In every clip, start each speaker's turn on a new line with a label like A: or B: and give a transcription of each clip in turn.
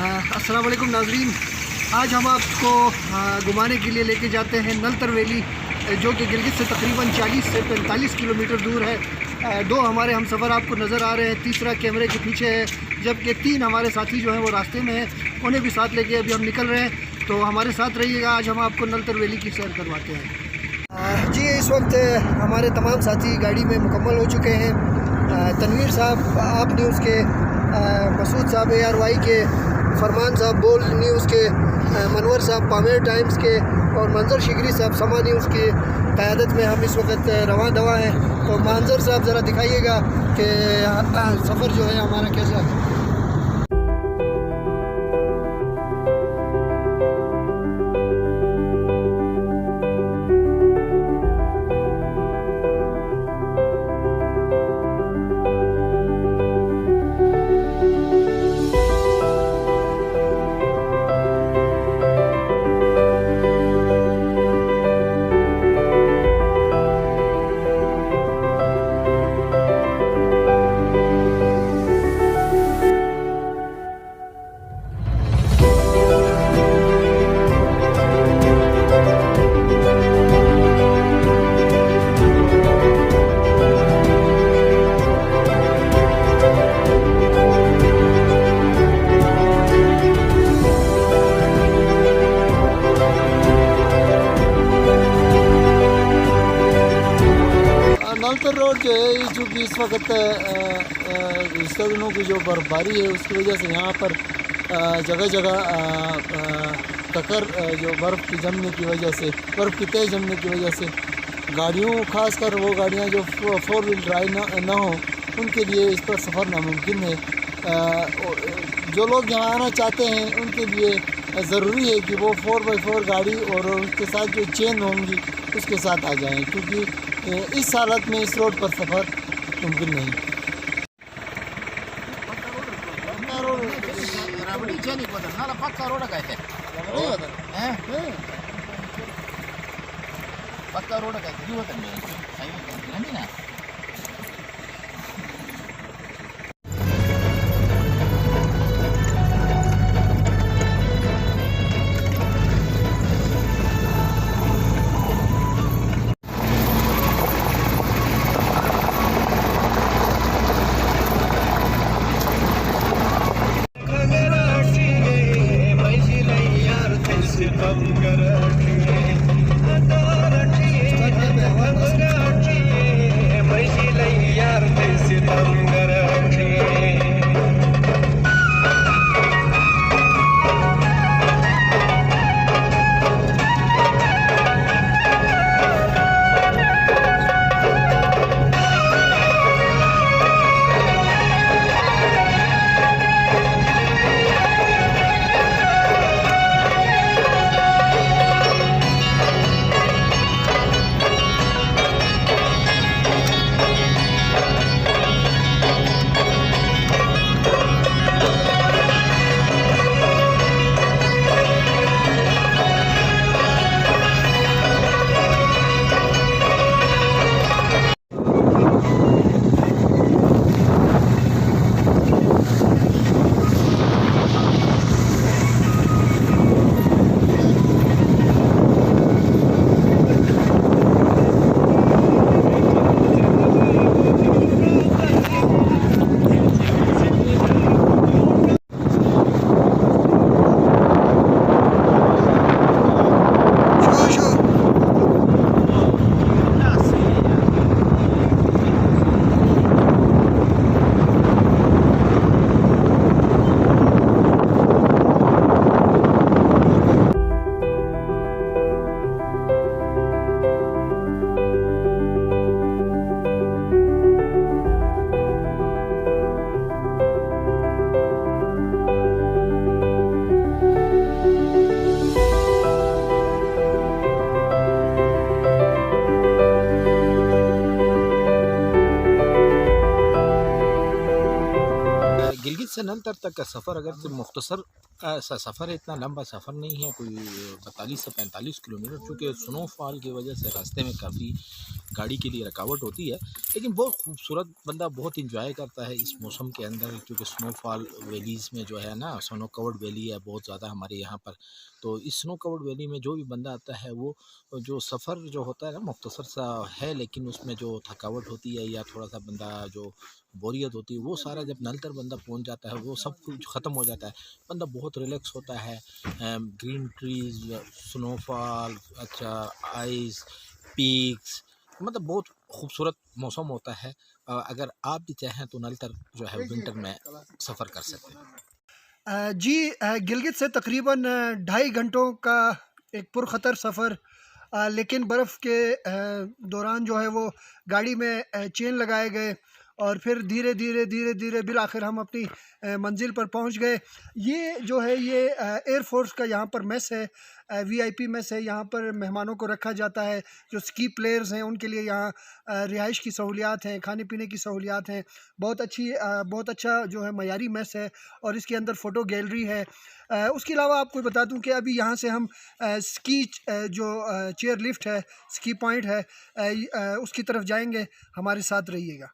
A: अस्सलाम वालेकुम नाज़रीन, आज हम आपको घुमाने के लिए लेके जाते हैं नलतर वैली, जो कि गिलगित से तकरीबन 40 से 45 किलोमीटर दूर है। दो हमारे हम सफ़र आपको नज़र आ रहे हैं, तीसरा कैमरे के पीछे है, जबकि तीन हमारे साथी जो हैं वो रास्ते में हैं, उन्हें भी साथ लेके अभी हम निकल रहे हैं। तो हमारे साथ रहिएगा, आज हम आपको नलतर वैली की सैर करवाते हैं। जी, इस वक्त हमारे तमाम साथी गाड़ी में मुकम्मल हो चुके हैं। तनवीर साहब आप न्यूज़ के, मसूद साहब ARY के, फरमान साहब बोल न्यूज़ के, मनवर साहब पामेर टाइम्स के और मंजर शिगरी साहब समा न्यूज़ की क़यादत में हम इस वक्त रवां दवा हैं। तो मंजर साहब ज़रा दिखाइएगा कि सफ़र जो है हमारा कैसा है। नलतर रोड जो है, चूँकि इस वक्त रिश्तेदारों की जो बर्फ़बारी है उसकी वजह से यहाँ पर जगह जगह ककर जो बर्फ़ की जमने की वजह से, बर्फ़ की तेज़ जमने की वजह से गाड़ियों, ख़ासकर वो गाड़ियाँ जो 4 व्हील ड्राइव ना हो, उनके लिए इस पर सफ़र नामुमकिन है। जो लोग यहाँ आना चाहते हैं उनके लिए ज़रूरी है कि वो 4x4 गाड़ी और उसके साथ जो चेन होंगी उसके साथ आ जाएं, क्योंकि इस हालत में इस रोड पर सफ़र मुमकिन नहीं।
B: पक्का रोड काय ना
C: गिलगित से नलतर तक का सफ़र अगर मुख्तसर ऐसा सफ़र इतना लंबा सफ़र नहीं है, कोई 42 से 45 किलोमीटर, चूँकि स्नोफॉल की वजह से रास्ते में काफ़ी गाड़ी के लिए रुकावट होती है, लेकिन बहुत खूबसूरत, बंदा बहुत इंजॉय करता है इस मौसम के अंदर, क्योंकि स्नोफॉल वैलीज़ में जो है ना, स्नो कवर्ड वैली है बहुत ज़्यादा हमारे यहाँ पर। तो इस स्नो कवर्ड वैली में जो भी बंदा आता है, वो जो सफ़र जो होता है ना, मुख्तसर सा है, लेकिन उसमें जो थकावट होती है या थोड़ा सा बंदा जो बोरियत होती है, वो सारा जब नल तक बंदा पहुँच जाता है, वो सब कुछ ख़त्म हो जाता है। बंदा बहुत रिलैक्स होता है। ग्रीन ट्रीज, स्नोफॉल, अच्छा आइस, पीक्स, मतलब बहुत खूबसूरत मौसम होता है। अगर आप भी चाहें तो नल तक जो है विंटर में सफ़र कर सकते हैं।
A: जी, गिलगित से तकरीबन 2.5 घंटों का एक पुरख़तर सफ़र, लेकिन बर्फ़ के दौरान जो है वो गाड़ी में चेन लगाए गए और फिर धीरे धीरे धीरे धीरे बिल आखिर हम अपनी मंजिल पर पहुंच गए। ये जो है ये एयर फोर्स का यहाँ पर मेस है, वीआईपी मेस है। यहाँ पर मेहमानों को रखा जाता है, जो स्की प्लेयर्स हैं उनके लिए यहाँ रिहाइश की सहूलियात हैं, खाने पीने की सहूलियात हैं। बहुत अच्छा जो है मयारी मेस है और इसके अंदर फ़ोटो गैलरी है। उसके अलावा आपको बता दूं कि अभी यहाँ से हम स्की जो चेयर लिफ्ट है, स्की पॉइंट है, उसकी तरफ जाएंगे। हमारे साथ रहिएगा।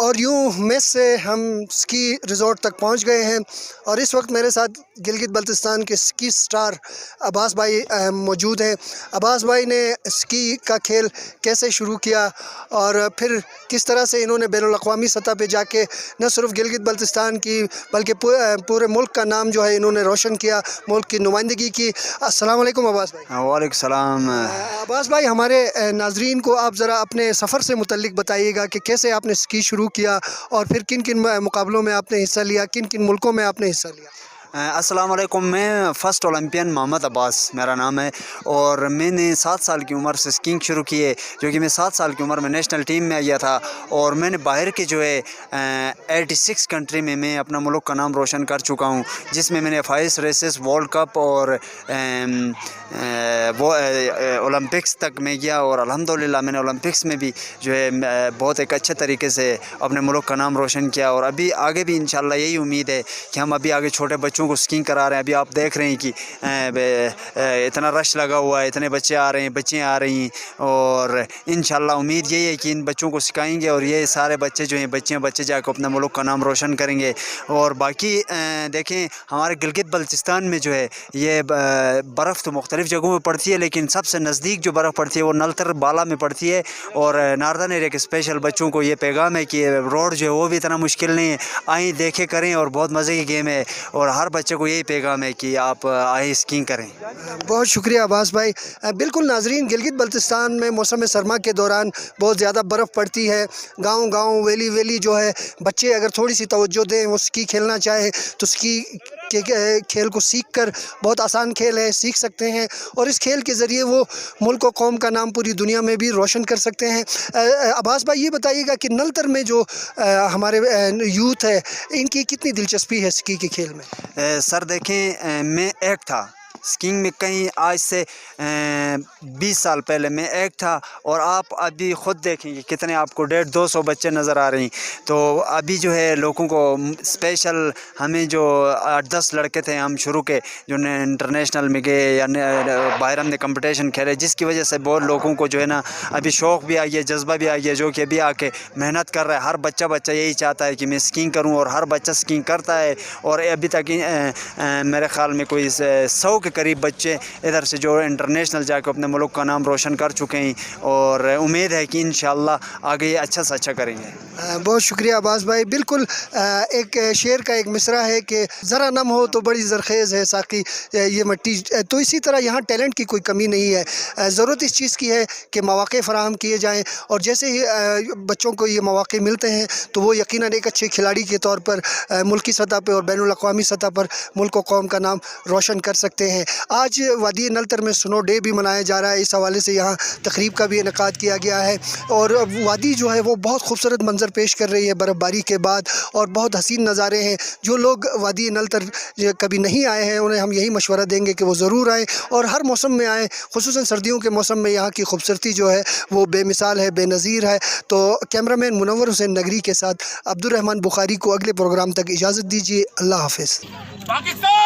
A: और यूँ मेस से हम स्की रिज़ॉर्ट तक पहुंच गए हैं और इस वक्त मेरे साथ गिलगित बल्तिस्तान के स्की स्टार अब्बास भाई मौजूद हैं। अब्बास भाई ने स्की का खेल कैसे शुरू किया और फिर किस तरह से इन्होंने बैनुल-अक़वामी सतह पे जाके न सिर्फ गिलगित बल्तिस्तान की बल्कि पूरे मुल्क का नाम जो है इन्होंने रोशन किया, मुल्क की नुमाइंदगी की। अस्सलाम वालेकुम अब्बास भाई।
D: वालेकुम सलाम।
A: अब्बास भाई, हमारे नाजरीन को आप ज़रा अपने सफ़र से मुतल्लिक बताइएगा कि कैसे आपने स्की शुरू किया और फिर किन किन मुकाबलों में आपने हिस्सा लिया, किन किन मुल्कों में आपने हिस्सा लिया।
D: अस्सलाम वालेकुम। मैं फ़र्स्ट ओलंपियन मोहम्मद अब्बास मेरा नाम है और मैंने 7 साल की उम्र से स्कीइंग शुरू की है, जो कि मैं 7 साल की उम्र में नेशनल टीम में गया था और मैंने बाहर के जो है 86 कंट्री में मैं अपना मुल्क का नाम रोशन कर चुका हूँ, जिसमें मैंने 5 रेसेस, वर्ल्ड कप और वो ओलंपिक्स तक में गया और अल्हम्दुलिल्लाह मैंने ओलंपिक्स में भी जो है बहुत एक अच्छे तरीके से अपने मुल्क का नाम रोशन किया और अभी आगे भी इंशाल्लाह यही उम्मीद है कि हम अभी आगे छोटे बच्चों बच्चों को स्कीइंग करा रहे हैं। अभी आप देख रहे हैं कि इतना रश लगा हुआ है, इतने बच्चे आ रहे हैं, बच्चियाँ आ रही हैं, और इंशाल्लाह उम्मीद यही है कि इन बच्चों को सिखाएंगे और ये सारे बच्चे जो हैं बच्चे जाकर अपने मुल्क का नाम रोशन करेंगे। और बाकी देखें हमारे गिलगित बल्चिस्तान में जो है ये बर्फ़ तो मुख्तलिफ़ जगहों में पड़ती है, लेकिन सबसे नज़दीक जो बर्फ़ पड़ती है वो नलतर बाला में पड़ती है। और नार्दर्न एरिया के स्पेशल बच्चों को ये पैगाम है कि रोड जो है वो भी इतना मुश्किल नहीं है, आएँ देखें करें, और बहुत मज़े की गेम है, और हर बच्चे को यही पैगाम है कि आप आए स्कीइंग करें।
A: बहुत शुक्रिया अब्बास भाई। बिल्कुल नाजरीन, गिलगित बल्तिस्तान में मौसम सरमा के दौरान बहुत ज़्यादा बर्फ़ पड़ती है। गांव वेली जो है, बच्चे अगर थोड़ी सी तवज्जो दें, वो स्की खेलना चाहे तो स्की के खेल को सीखकर, बहुत आसान खेल है, सीख सकते हैं, और इस खेल के ज़रिए वो मुल्क और कौम का नाम पूरी दुनिया में भी रोशन कर सकते हैं। अब्बास भाई ये बताइएगा कि नलतर में जो हमारे यूथ है, इनकी कितनी दिलचस्पी है स्की के खेल में?
D: सर देखें, मैं एक था स्कीइंग में, कहीं आज से 20 साल पहले मैं एक था, और आप अभी ख़ुद देखेंगे कितने आपको 150-200 बच्चे नज़र आ रहे हैं। तो अभी जो है लोगों को स्पेशल, हमें जो 8-10 लड़के थे हम शुरू के, जो इंटरनेशनल में गए या बाहर हमने कंपटीशन खेले, जिसकी वजह से बहुत लोगों को जो है ना अभी शौक़ भी आ गया, जज्बा भी आ गया, जो कि अभी आके मेहनत कर रहा है। हर बच्चा यही चाहता है कि मैं स्कीइंग करूँ, और हर बच्चा स्कीइंग करता है। और अभी तक मेरे ख़्याल में कोई 100 के करीब बच्चे इधर से जो इंटरनेशनल जाकर अपने मुल्क का नाम रोशन कर चुके हैं, और उम्मीद है कि इंशाल्लाह आगे ये अच्छा से अच्छा करेंगे।
A: बहुत शुक्रिया अब्बास भाई। बिल्कुल एक शेर का एक मिसरा है कि ज़रा नम हो तो बड़ी ज़रखेज़ है साकी ये मट्टी। तो इसी तरह यहाँ टैलेंट की कोई कमी नहीं है, ज़रूरत इस चीज़ की है कि मौक़े फ़राहम किए जाएँ, और जैसे ही बच्चों को ये मौक़े मिलते हैं तो वो यकीनन एक अच्छे खिलाड़ी के तौर पर मुल्की सतह पर और बैनुल अक़वामी सतह पर मुल्क और कौम का नाम रोशन कर सकते हैं। आज वादी नलतर में स्नो डे भी मनाया जा रहा है, इस हवाले से यहाँ तकरीब का भी इनेकाद किया गया है, और वादी जो है वो बहुत खूबसूरत मंजर पेश कर रही है बर्फ़बारी के बाद, और बहुत हसीन नज़ारे हैं। जो लोग वादी नलतर कभी नहीं आए हैं उन्हें हम यही मशवरा देंगे कि वो ज़रूर आएँ, और हर मौसम में आएँ, खुसूसन सर्दियों के मौसम में यहाँ की खूबसूरती जो है वो बेमिसाल है, बेनज़ीर है। तो कैमरामैन मुनव्वर हुसैन नगरी के साथ अब्दुर्रहमान बुखारी को अगले प्रोग्राम तक इजाज़त दीजिए। अल्लाह हाफ़िज़।
E: पाकिस्तान